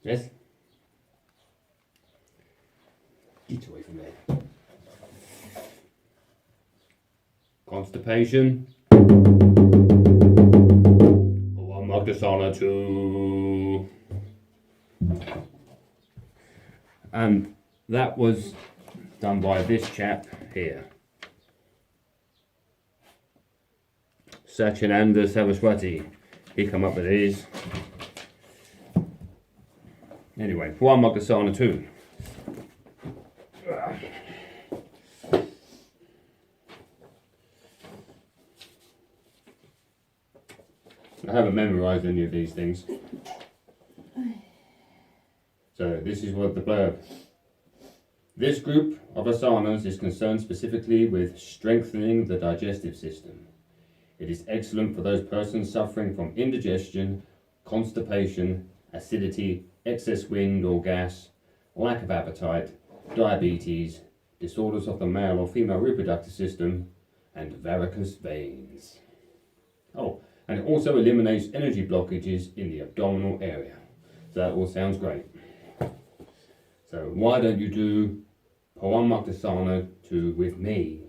Yes? Get away from there. Constipation. Pawanmuktasana 2. And that was done by this chap here. Sachinanda Saraswati. He come up with these. Anyway, Pawanmuktasana 2. I haven't memorised any of these things. So this is what the blurb. This group of asanas is concerned specifically with strengthening the digestive system. It is excellent for those persons suffering from indigestion, constipation, acidity, excess wind or gas, lack of appetite, diabetes, disorders of the male or female reproductive system, and varicose veins. Oh, and it also eliminates energy blockages in the abdominal area. So that all sounds great. So why don't you do Pawanmuktasana 2 with me?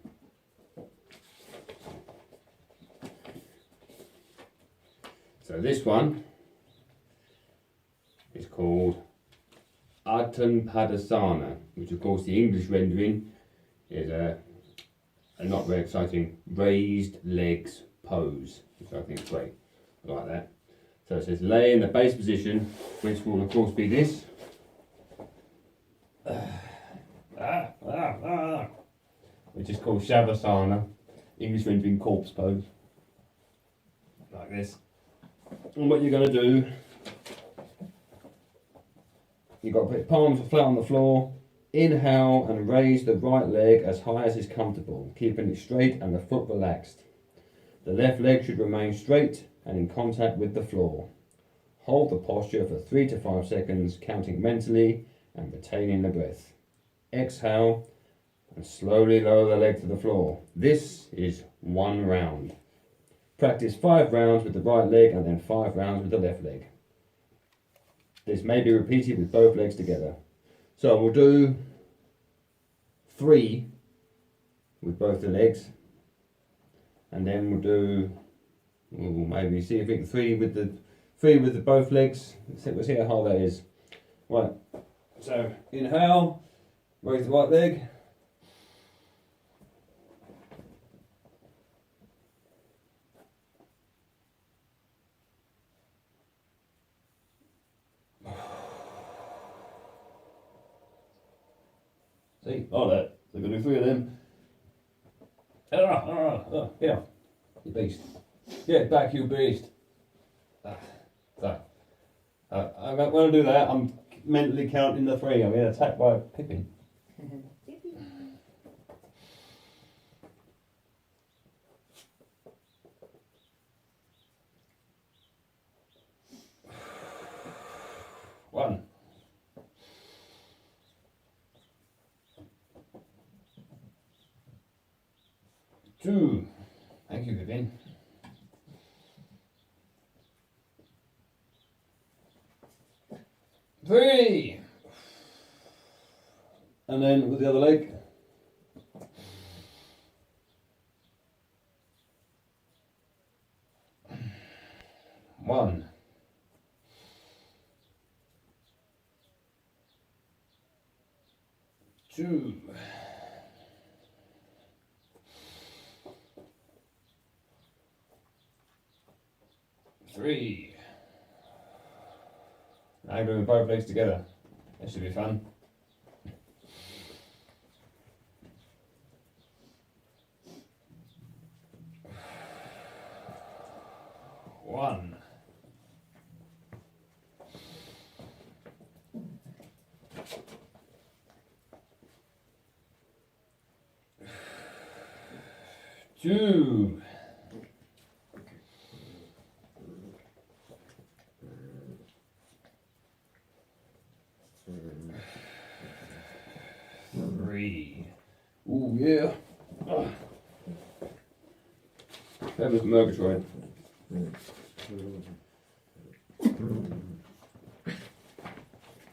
So this one is called Padasana, which of course the English rendering is a not very exciting raised legs pose, which I think is great. I like that. So it says lay in the base position, which will of course be this. Which is called Shavasana, English rendering corpse pose. Like this. And what you're going to do, you've got to put palms flat on the floor, inhale and raise the right leg as high as is comfortable, keeping it straight and the foot relaxed. The left leg should remain straight and in contact with the floor. Hold the posture for 3 to 5 seconds, counting mentally and retaining the breath. Exhale and slowly lower the leg to the floor. This is 1 round. Practice 5 rounds with the right leg and then 5 rounds with the left leg. This may be repeated with both legs together. So we'll do 3 with both the legs, and then we'll maybe see if we can 3 with the both legs. We'll see how hard that is. Right. So inhale, raise the right leg. See, like that. So we're going to do 3 of them. Yeah, you beast. Get back, you beast. So, I'm going to do that. I'm mentally counting the 3. I'm being attacked by a pippin. One. 2. Thank you, Pippin. 3. And then with the other leg. 1. 2. 3. Now doing both legs together. That should be fun. 1. 2. 3. Ooh, yeah. That was Murgatroyd.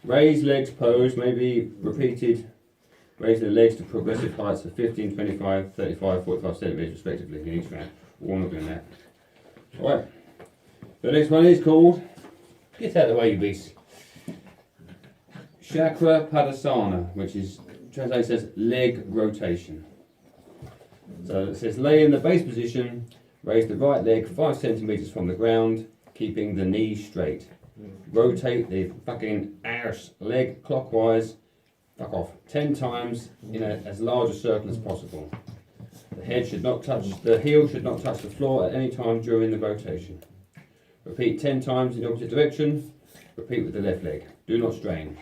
Raise legs pose may be repeated. Raise the legs to progressive heights of 15, 25, 35, 45 centimetres respectively in each round. We're not doing that. Alright. The next one is called, get out of the way you beast, Chakra Padasana, which is translated as leg rotation. So it says lay in the base position, raise the right leg 5 centimetres from the ground, keeping the knee straight. Rotate the fucking arse leg clockwise, fuck off, 10 times in as large a circle as possible. The heel should not touch the floor at any time during the rotation. Repeat 10 times in the opposite direction. Repeat with the left leg. Do not strain.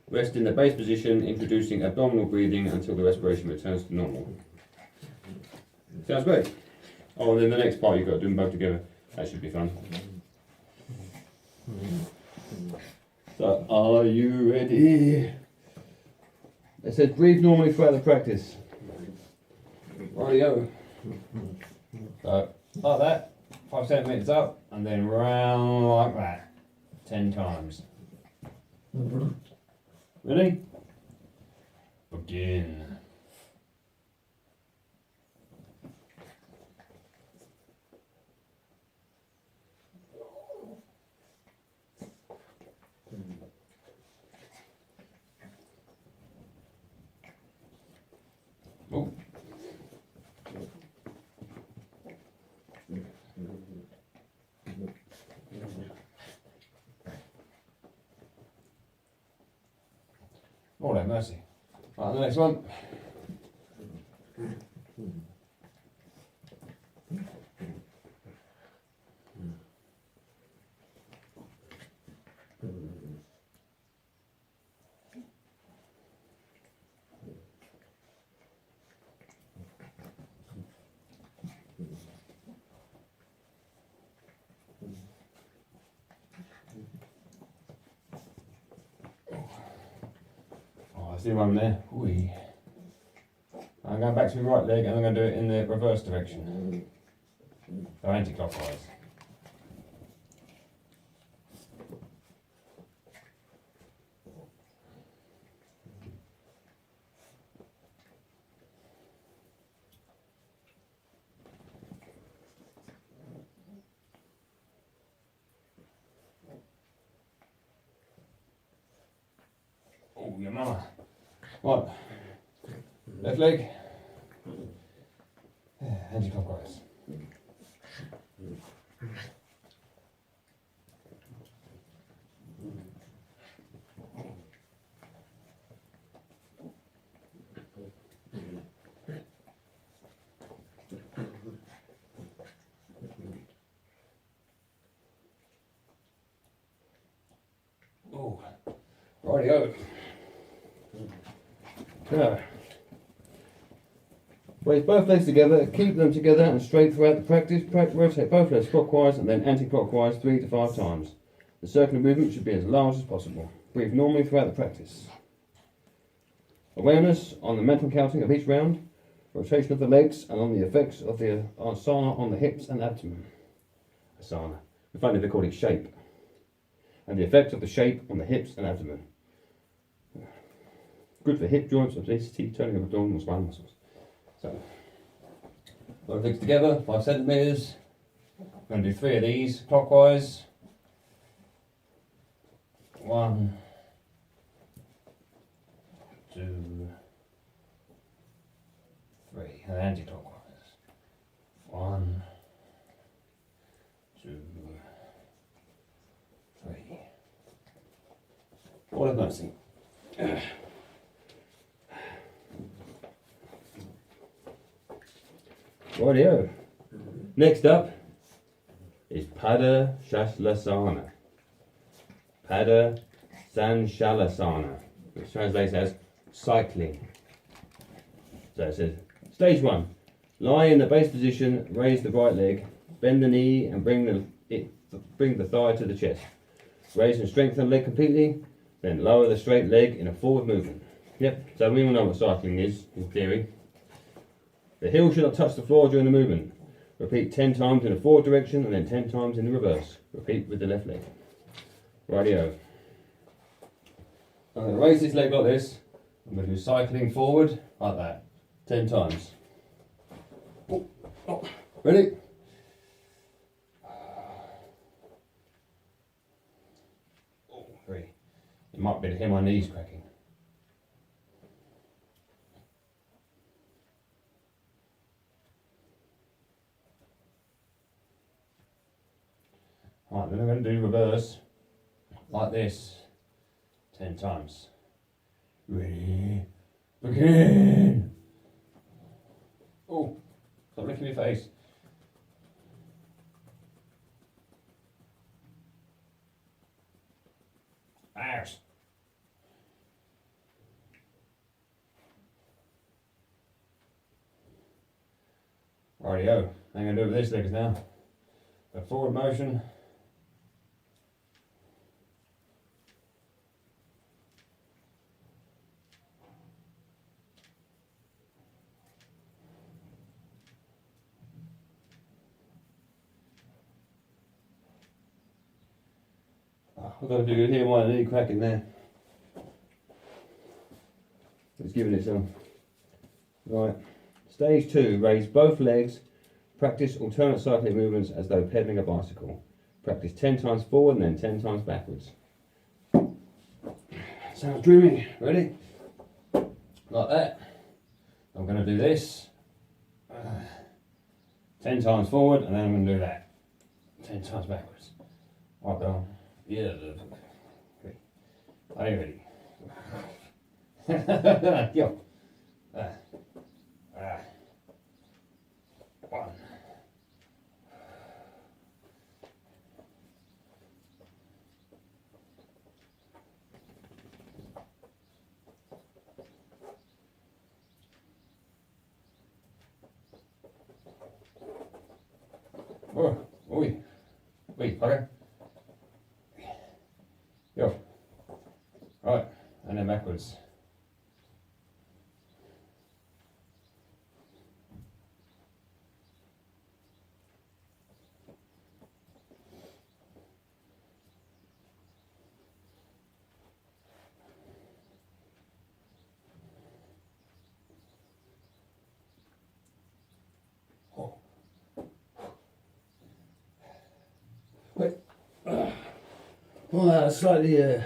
Rest in the base position, introducing abdominal breathing until the respiration returns to normal. Sounds great. Oh, and then the next part you've got to do them both together. That should be fun. So, are you ready? It says breathe normally throughout the practice. Rightio. So, like that, 5 centimetres up, and then round like that, 10 times. Ready? Begin. Oh. Oh, no mercy. Right, the next one. I see one there. Whee. I'm going back to my right leg and I'm going to do it in the reverse direction. So anti-clockwise. Oh, your mama. Right, left leg, anti-clockwise. Oh, rightio. Now, raise both legs together, keep them together and straight throughout the practice. Rotate both legs clockwise and then anti-clockwise 3 to 5 times. The circular movement should be as large as possible. Breathe normally throughout the practice. Awareness on the mental counting of each round, rotation of the legs and on the effects of the asana on the hips and abdomen. Asana. We find they call it shape. And the effect of the shape on the hips and abdomen. Good for hip joints, obesity, turning of abdominal spine muscles. So, both legs together, 5 centimetres. I'm going to do 3 of these clockwise. 1, 2, 3, and anti-clockwise. 1, 2, 3. What a mercy. Rightio. Next up is Pada Shaslasana. Pada Sanshalasana, which translates as cycling. So it says, stage 1. Lie in the base position, raise the right leg, bend the knee and bring the thigh to the chest. Raise and strengthen the leg completely, then lower the straight leg in a forward movement. Yep, so we all know what cycling is, in theory. The heel should not touch the floor during the movement. Repeat 10 times in the forward direction and then 10 times in the reverse. Repeat with the left leg. Rightio. I'm going to raise this leg like this. I'm going to do cycling forward like that, 10 times. Oh, oh. Ready? Oh, 3. You might be able to hear my knees cracking. Right, then I'm going to do reverse like this 10 times. Ready? Begin! Oh, stop licking your face. Ouch! Rightio, I'm going to do with this leg now. A forward motion. I don't know if you can hear my knee cracking there. It's giving it some. Right. Stage 2, raise both legs. Practice alternate cycling movements as though pedaling a bicycle. Practice 10 times forward and then 10 times backwards. Sounds dreamy. Ready? Like that. I'm going to do this. 10 times forward and then I'm going to do that. 10 times backwards. Right down. Yeah. Okay. Are you ready? Go. 1. Oh, oi. Wait, okay. Go. Right, and then backwards. Oh. Wait. Well, slightly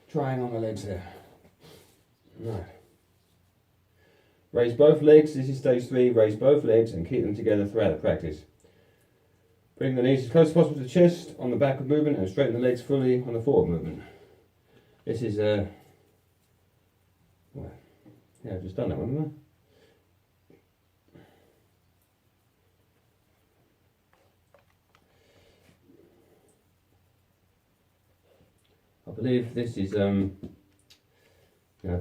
trying on the legs there. Right. Raise both legs. This is stage 3. Raise both legs and keep them together throughout the practice. Bring the knees as close as possible to the chest on the backward movement and straighten the legs fully on the forward movement. This is well, yeah, I've just done that one, haven't I? I believe this is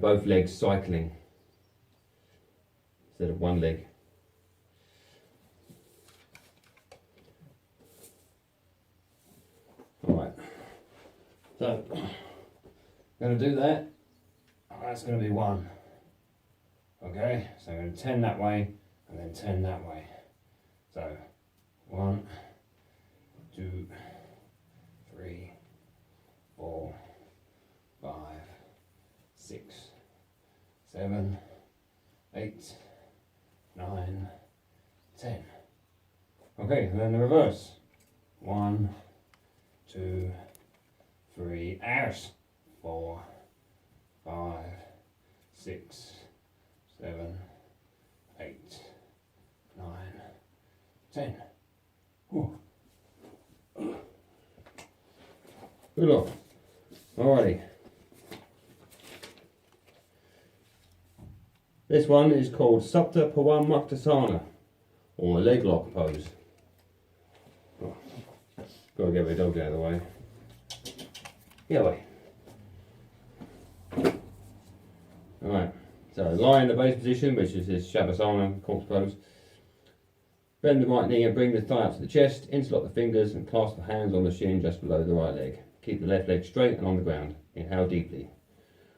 both legs cycling instead of one leg. Alright, so I'm going to do that. That's going to be 1. Okay, so I'm going to 10 that way and then 10 that way. So 1, 2, 3, 4, 5, 6, 7, 8, 9, 10. Okay, and then the reverse. 1, 2, 3, out. 4, 5, 6, 7, 8, 9, 10. Ooh. Good luck. Alrighty. This one is called Supta Pawanmuktasana, or a leg lock pose. Oh, gotta get my dog out of the way. Get away. Alright, so lie in the base position, which is this Shavasana, corpse pose. Bend the right knee and bring the thigh up to the chest, interlock the fingers and clasp the hands on the shin just below the right leg. Keep the left leg straight and on the ground. Inhale deeply.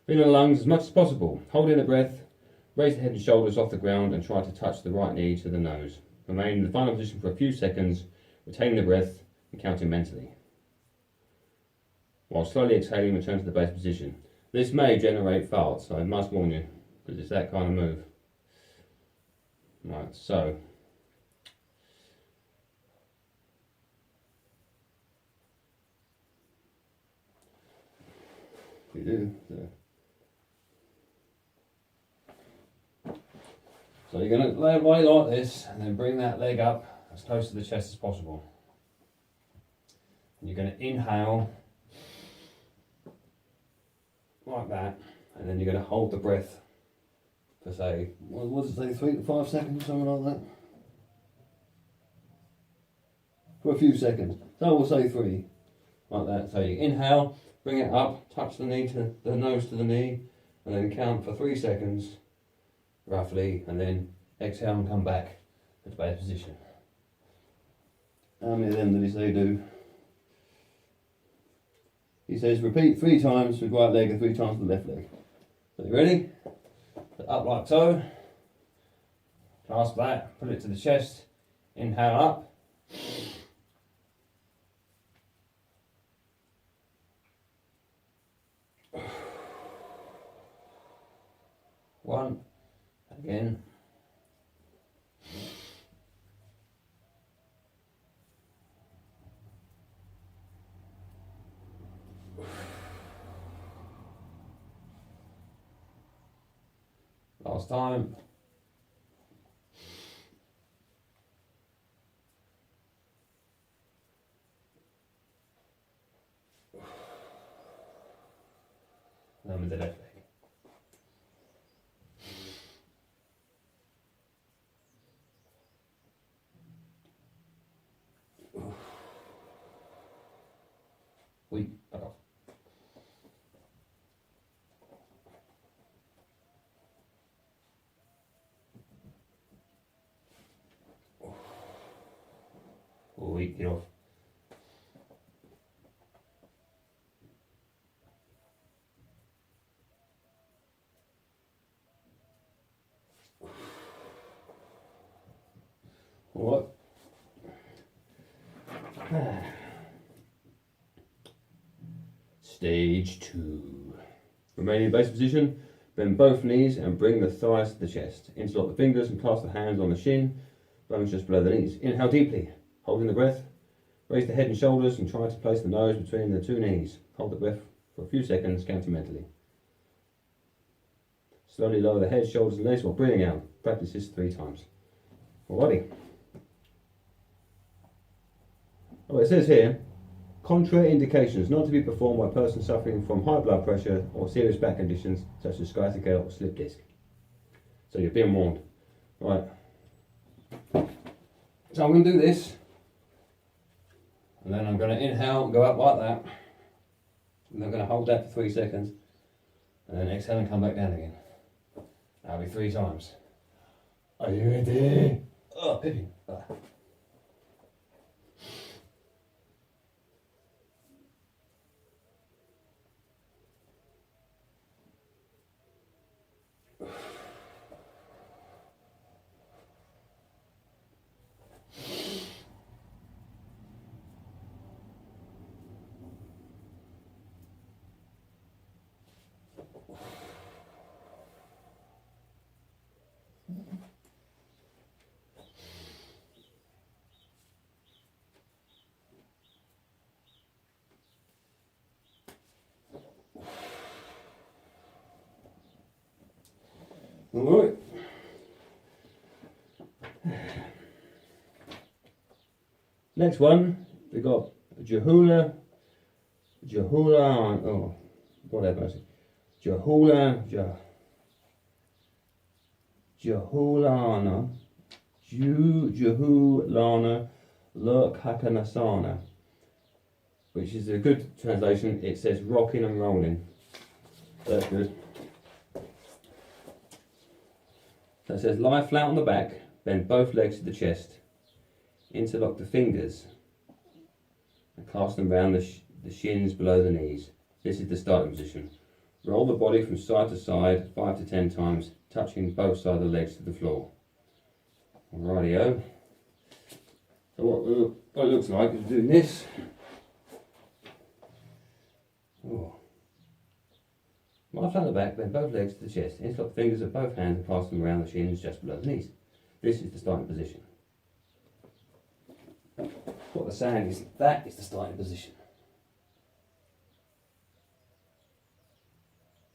Fill the lungs as much as possible. Hold in the breath. Raise the head and shoulders off the ground and try to touch the right knee to the nose. Remain in the final position for a few seconds, retaining the breath and counting mentally. While slowly exhaling, return to the base position. This may generate farts, so I must warn you, because it's that kind of move. Right, so we do. So you're going to lay like this, and then bring that leg up as close to the chest as possible. And you're going to inhale like that, and then you're going to hold the breath for say, what does it say, 3 to 5 seconds, something like that? For a few seconds. So we'll say 3, like that. So you inhale, bring it up, touch the knee to the nose to the knee, and then count for 3 seconds, roughly, and then exhale and come back to the base position. How many of them did he say do? He says repeat 3 times with right leg and 3 times with left leg. So you ready? Up like so. Clasp that, put it to the chest, inhale up. One, again. Last time. Now with the left leg. Back off. Get off. All right. Stage 2. Remain in base position, bend both knees and bring the thighs to the chest. Interlock the fingers and clasp the hands on the shin, bones just below the knees. Inhale deeply, holding the breath. Raise the head and shoulders and try to place the nose between the 2 knees. Hold the breath for a few seconds, counting mentally. Slowly lower the head, shoulders and legs while breathing out. Practice this 3 times. Alrighty. Oh, it says here, contraindications not to be performed by a person suffering from high blood pressure or serious back conditions such as sciatica or slip disc. So you're being warned. Right. So I'm going to do this. And then I'm going to inhale and go up like that. And I'm going to hold that for 3 seconds. And then exhale and come back down again. That'll be 3 times. Are you ready? Oh, pipping. Alright. Next one, we got Jahulana, Lurkhakanasana, which is a good translation. It says rocking and rolling. That's good. So it says lie flat on the back, bend both legs to the chest, interlock the fingers and clasp them around the shins below the knees. This is the starting position. Roll the body from side to side 5 to 10 times, touching both sides of the legs to the floor. Alrighty-o. So what it looks like is doing this. Oh. Lie flat on the back, bend both legs to the chest. Interlock the fingers of both hands and clasp them around the shins just below the knees. This is the starting position. What they're saying is that is the starting position.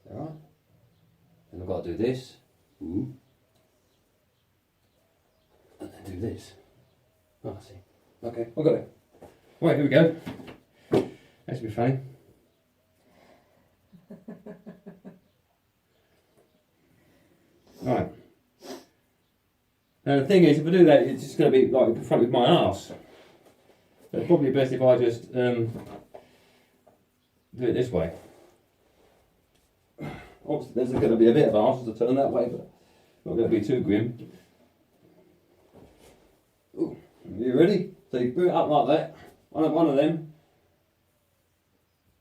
Is that right? And I've got to do this. And then do this. Oh, I see. Okay, I've got it. Right, here we go. That should be funny. Right. Now the thing is, if I do that, it's just going to be like in front of my arse. So it's probably best if I just do it this way. Obviously, there's going to be a bit of arse to turn that way, but not going to be too grim. Ooh, are you ready? So you boot it up like that. One of them.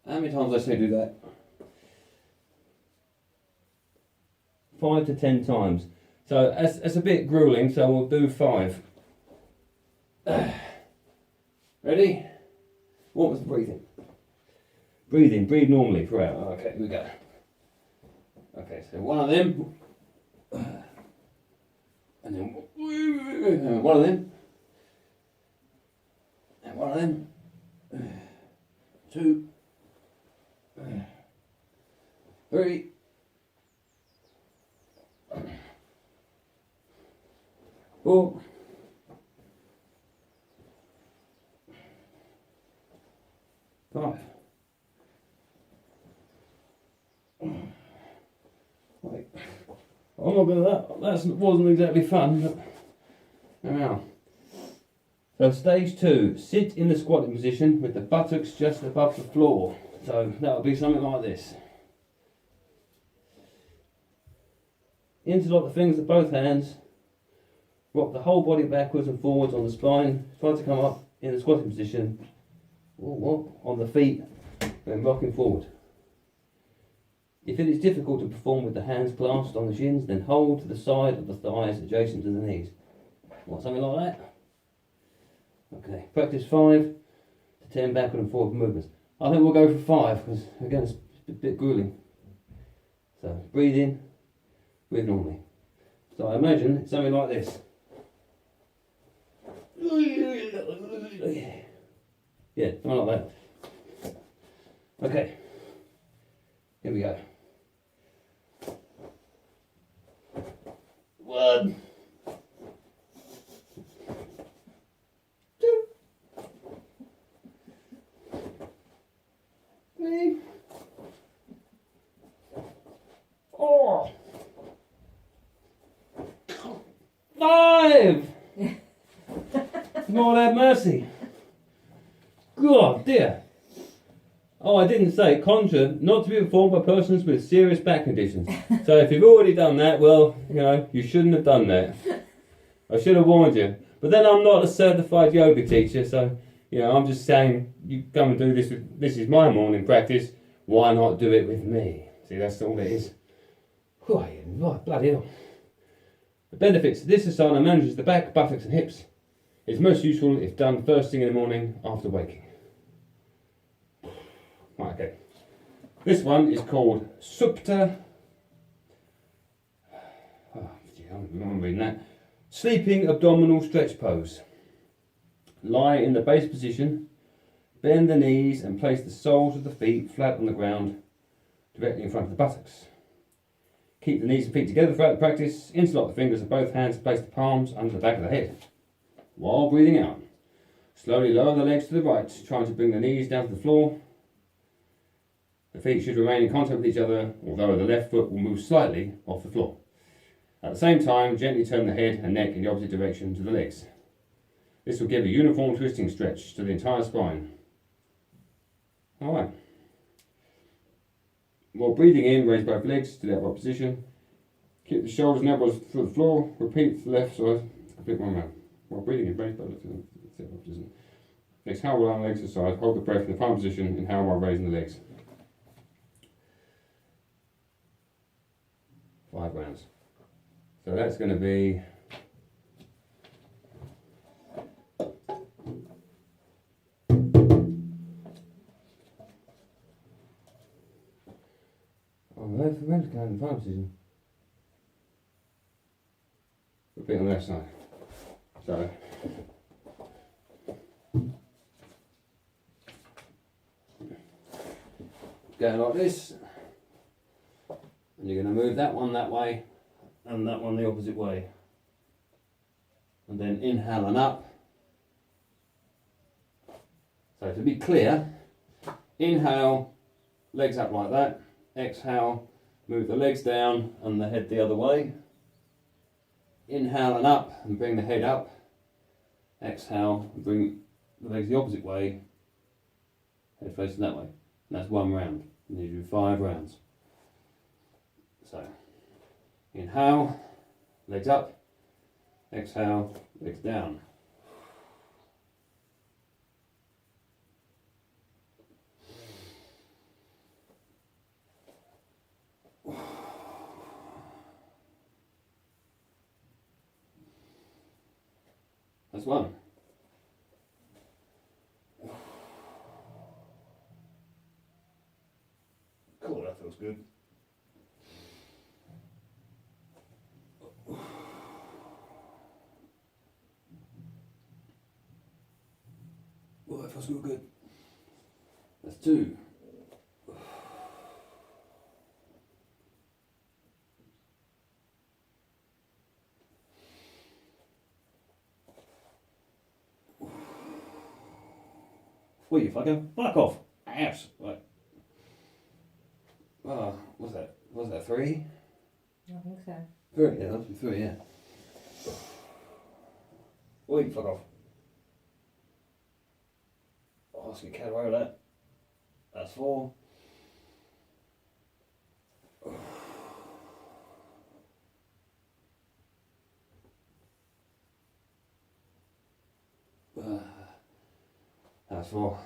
How many times did I say do that? 5 to 10 times. So that's a bit grueling, so we'll do 5. Ready? What was the breathing? Breathe normally throughout. Okay, here we go. Okay, so one of them. And then one of them. And one of them. 2. 3. 4. 5. Right. I'm not going to that wasn't exactly fun, but now. So stage 2, sit in the squatting position with the buttocks just above the floor. So that'll be something like this. Interlock the fingers of both hands. Rock the whole body backwards and forwards on the spine. Try to come up in the squatting position. On the feet, then rocking forward. If it is difficult to perform with the hands clasped on the shins, then hold to the side of the thighs adjacent to the knees. What, something like that? Okay, practice 5 to 10 backward and forward movements. I think we'll go for 5 because again it's a bit grueling. So breathe in, breathe normally. So I imagine it's something like this. Yeah, something like that. Okay, here we go. 1, 2, 3, 4, 5. Lord have mercy. God dear. Oh, I didn't say conjure not to be performed by persons with serious back conditions. So if you've already done that, well, you know, you shouldn't have done that. I should have warned you. But then I'm not a certified yoga teacher, so, you know, I'm just saying, you come and do this. This is my morning practice. Why not do it with me? See, that's all it is. Whew, bloody hell. The benefits. This asana manages the back, buttocks and hips. It's most useful if done first thing in the morning after waking. Right, okay. This one is called Supta. Oh, gee, I don't remember reading that. Sleeping abdominal stretch pose. Lie in the base position, bend the knees and place the soles of the feet flat on the ground, directly in front of the buttocks. Keep the knees and feet together throughout the practice. Interlock the fingers of both hands and place the palms under the back of the head. While breathing out, slowly lower the legs to the right, trying to bring the knees down to the floor. The feet should remain in contact with each other, although the left foot will move slightly off the floor. At the same time, gently turn the head and neck in the opposite direction to the legs. This will give a uniform twisting stretch to the entire spine. Alright. While breathing in, raise both legs to the upright position. Keep the shoulders and elbows to the floor. Repeat the left side. Complete one round. While breathing in, raise both legs to the upright position. Exhale while the legs aside. Hold the breath in the prime position. Inhale while raising the legs. 5 rounds. So that's going to be left for left, go in the final position. Repeat on the left side. So, go like this, and you're going to move that one that way, and that one the opposite way. And then inhale and up. So to be clear, inhale, legs up like that. Exhale, move the legs down and the head the other way. Inhale and up and bring the head up. Exhale and bring the legs the opposite way. Head facing that way. And that's one round. And you do 5 rounds. So, inhale, legs up. Exhale, legs down. That's one. Cool, that feels good. Oh, that feels real good. That's 2. What you fucking fuck off. Ass. Right. What's that? Was that 3? I think so. 3, yeah, that's 3, yeah. What you fuck off. Oh, let's get carried away with that. That's 4. That's 4.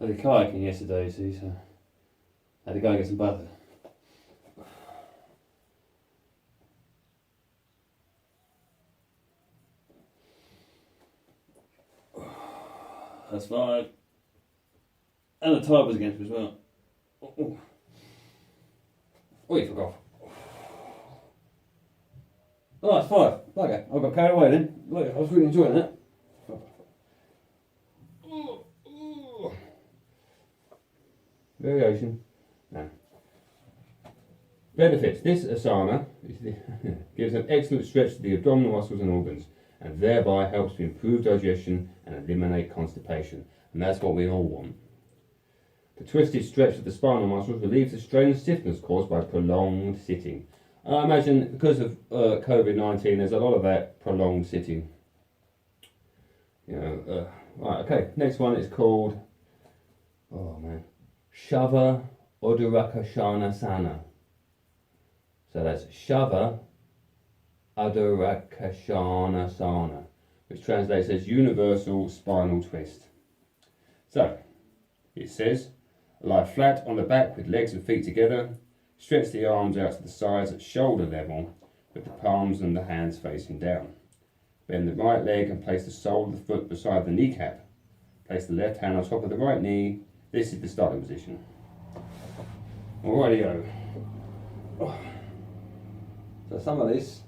I did kayaking yesterday, see, so I had to go and get some butter. That's 5. And the tide was against me as well. Oh, you forgot. Oh, that's 5. Okay, I got carried away then. Look, I was really enjoying that. Variation. No. Benefits. This asana gives an excellent stretch to the abdominal muscles and organs, and thereby helps to improve digestion and eliminate constipation. And that's what we all want. The twisted stretch of the spinal muscles relieves the strain and stiffness caused by prolonged sitting. I imagine because of COVID-19, there's a lot of that prolonged sitting. Right, okay, next one is called, Shava Udarakashanasana. So that's Shava Udarakashanasana, which translates as universal spinal twist. So, it says, lie flat on the back with legs and feet together, stretch the arms out to the sides at shoulder level with the palms and the hands facing down. Bend the right leg and place the sole of the foot beside the kneecap. Place the left hand on top of the right knee. This is the starting position. Alrighty-o. So some of this.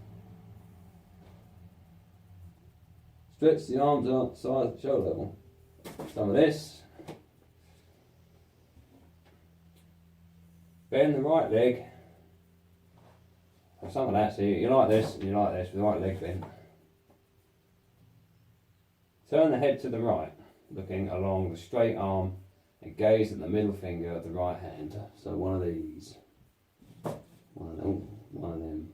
Stretch the arms out side shoulder level. Some of this. Bend the right leg. Some of that, see, you like this and you like this with the right leg bent. Turn the head to the right, looking along the straight arm and gaze at the middle finger of the right hand. So one of these. One of them.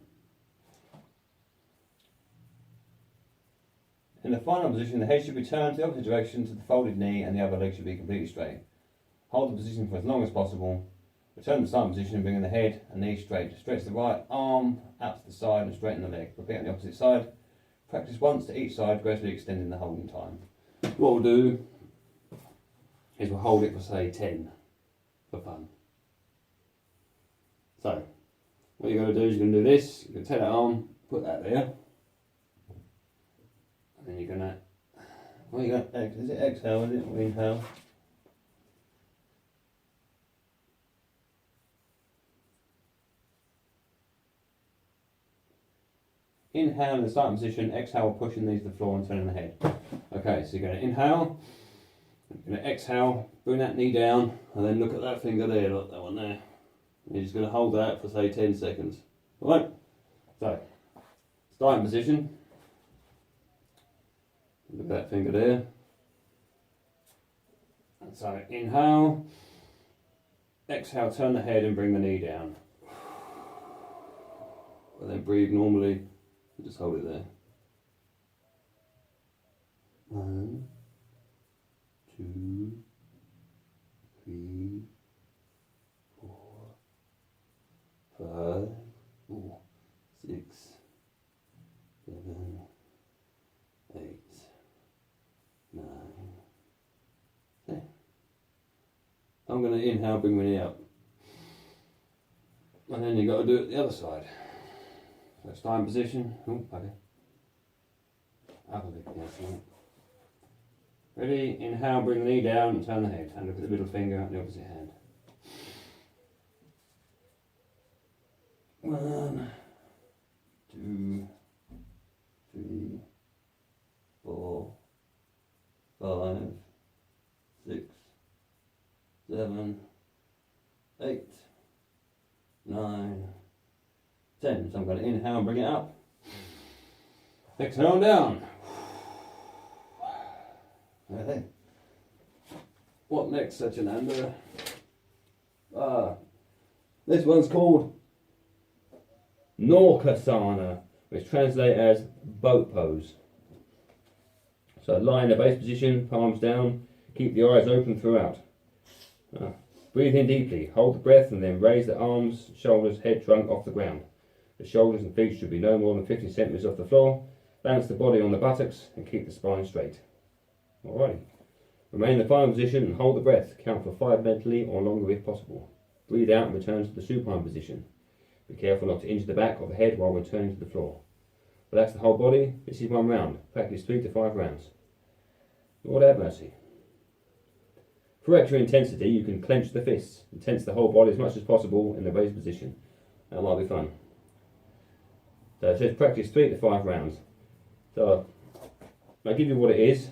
In the final position, the head should be turned to the opposite direction to the folded knee and the other leg should be completely straight. Hold the position for as long as possible. Return to the starting position, bringing the head and knee straight. Stretch the right arm out to the side and straighten the leg. Repeat on the opposite side. Practice once to each side, gradually extending the holding time. What we'll do is we'll hold it for say 10 for fun. So, what you're going to do is you're going to do this. You're going to take that arm, put that there. And then you're going to, is it exhale, is it? Or inhale? inhale in the starting position, exhale pushing these to the floor and turning the head. Okay, so you're going to inhale, you're going to exhale, bring that knee down, and then look at that finger there, look, that one there. You're just going to hold that for say 10 seconds. Alright, so starting position, look at that finger there. And so inhale, exhale, turn the head and bring the knee down. And then breathe normally, and just hold it there. 1, 2, 3, 4, 5, 6, 7, 8, 9, 10. I'm going to inhale, bring my knee up. And then you've got to do it the other side. So starting position. Oh, bugger. Up a bit, yes. Ready? Inhale, bring the knee down and turn the head. And look at the middle finger and the opposite hand. 1, 2, 3, 4, 5, 6, 7, 8, 9, 10. So I'm going to inhale and bring it up. Exhale and down. Okay. What next, Satyananda? This one's called Pawanmuktasana, which translates as boat pose. So lie in the base position, palms down, keep the eyes open throughout. Breathe in deeply, hold the breath and then raise the arms, shoulders, head, trunk off the ground. The shoulders and feet should be no more than 50 centimeters off the floor. Balance the body on the buttocks and keep the spine straight. Alrighty. Remain in the final position and hold the breath. Count for 5 mentally or longer if possible. Breathe out and return to the supine position. Be careful not to injure the back or the head while returning to the floor. Relax the whole body. This is 1 round. Practice 3 to 5 rounds. Lord have mercy. For extra intensity, you can clench the fists and tense the whole body as much as possible in the raised position. That might be fun. So it says practice 3 to 5 rounds. So I'll give you what it is.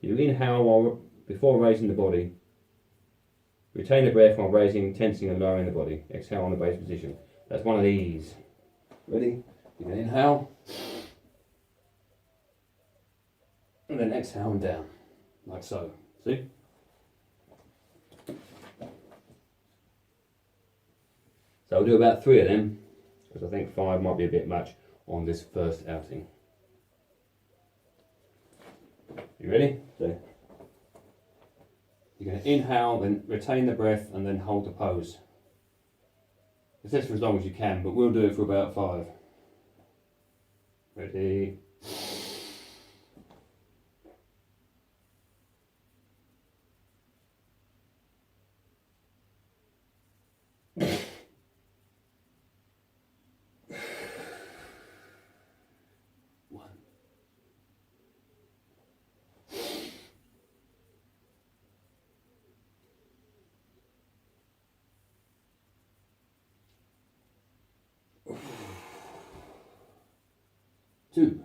You inhale before raising the body. Retain the breath while raising, tensing and lowering the body. Exhale on the base position. That's one of these. Ready? You can inhale. And then exhale and down. Like so. See? So I'll do about 3 of them, because I think 5 might be a bit much on this first outing. You ready? So you're going to inhale, then retain the breath, and then hold the pose. It says for as long as you can, but we'll do it for about 5. Ready? Two.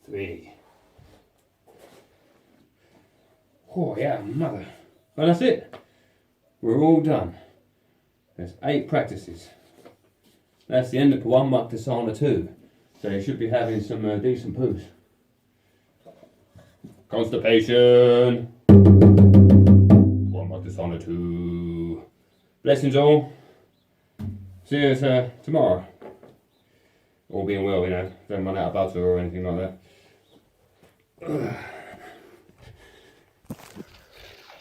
Three. Oh yeah, mother. And that's it. We're all done. There's 8 practices. That's the end of Pawanmuktasana 2. So you should be having some decent poos. Constipation. Pawanmuktasana 2. Blessings all. See you tomorrow. All being well, you know. Don't run out of butter or anything like that.